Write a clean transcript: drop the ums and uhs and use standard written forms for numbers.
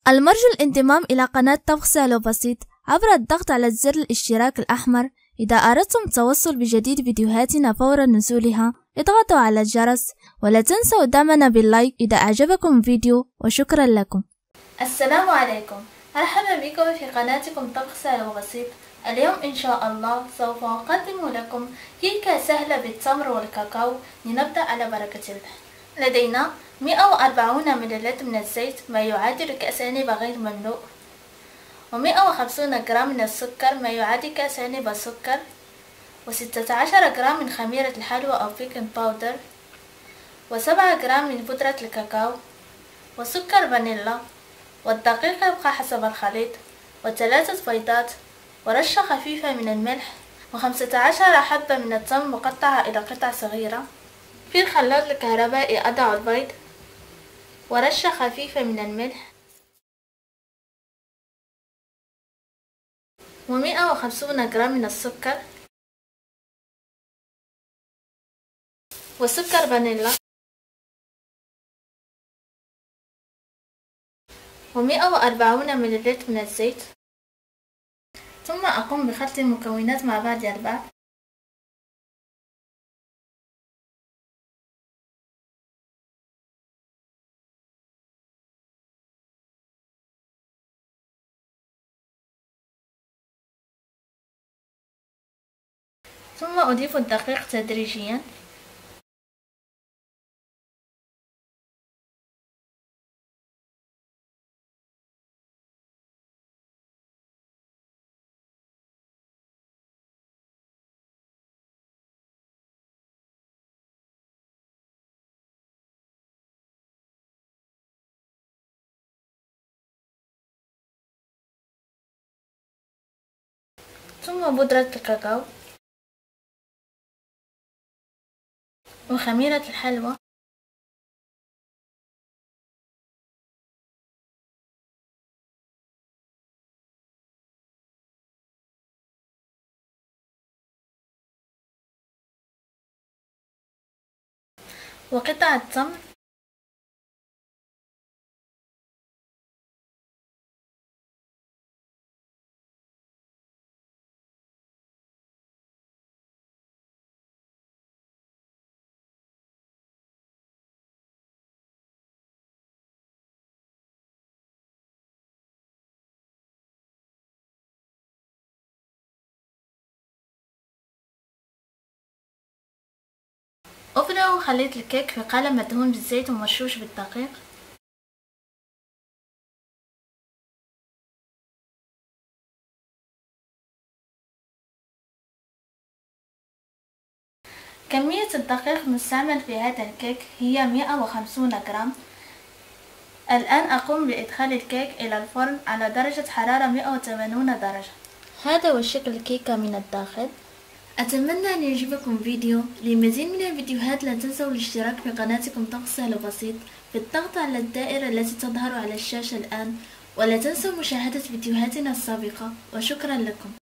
المرجو الانضمام إلى قناة طبخ سهل وبسيط عبر الضغط على زر الاشتراك الأحمر. إذا أردتم التوصل بجديد فيديوهاتنا فور نزولها اضغطوا على الجرس، ولا تنسوا دعمنا باللايك إذا أعجبكم الفيديو، وشكرا لكم. السلام عليكم، مرحبا بكم في قناتكم طبخ سهل وبسيط. اليوم إن شاء الله سوف أقدم لكم كيكة سهلة بالتمر والكاكاو. لنبدأ على بركة الله. لدينا 140 ملل من الزيت، ما يعادل كأسان بغير مملوء، و150 جرام من السكر، ما يعادل كأسان بالسكر، و16 جرام من خميرة الحلوى أو بيكنج باودر، و7 جرام من بودرة الكاكاو، وسكر فانيلا، والدقيق يبقى حسب الخليط، و3 بيضات، ورشة خفيفة من الملح، و15 حبة من التمر مقطعة إلى قطع صغيرة. في الخلاط الكهربائي أضع البيض ورشة خفيفة من الملح، و150 جرام من السكر، وسكر فانيلا، و140 ملل من الزيت. ثم أقوم بخلط المكونات مع بعضها البعض. ثم أضيف الدقيق تدريجيا، ثم بودرة الكاكاو، وخميرة الحلوى، وقطع التمر، أفرغ خليط الكيك في قالب مدهون بالزيت ومرشوش بالدقيق. كمية الدقيق المستعمل في هذا الكيك هي 150 جرام. الآن أقوم بإدخال الكيك إلى الفرن على درجة حرارة 180 درجة. هذا هو شكل الكيكة من الداخل. أتمنى أن يعجبكم فيديو. لمزيد من الفيديوهات لا تنسوا الاشتراك في قناتكم طبخ سهل وبسيط بالضغط على الدائرة التي تظهر على الشاشة الآن، ولا تنسوا مشاهدة فيديوهاتنا السابقة، وشكرا لكم.